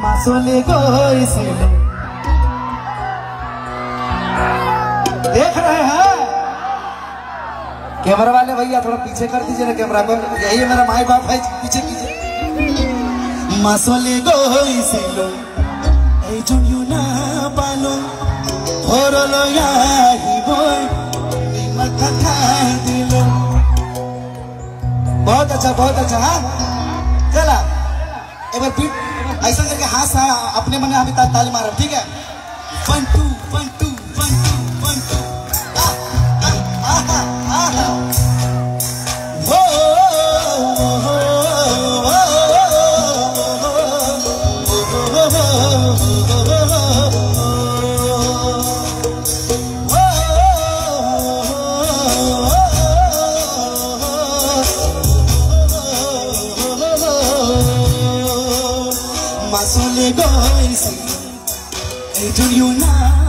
मासोले गइसिलो। देख रहे हैं कैमरा वाले भैया, थोड़ा पीछे कर दीजिए ना कैमरा को, यही मेरा माई बाप है, पीछे कीजिए। मासोले गइसिलो ए जुनियो ना पालो होरलो याही बोय निमका खाई दिलो। बहुत अच्छा, बहुत अच्छा। हाँ चला एक बार बीट ऐसा करके हाथ से अपने मन में अभी ताली मारो, ठीक है? 1 2 1 2 1 2 1 2 Masole goisi, e Juliana.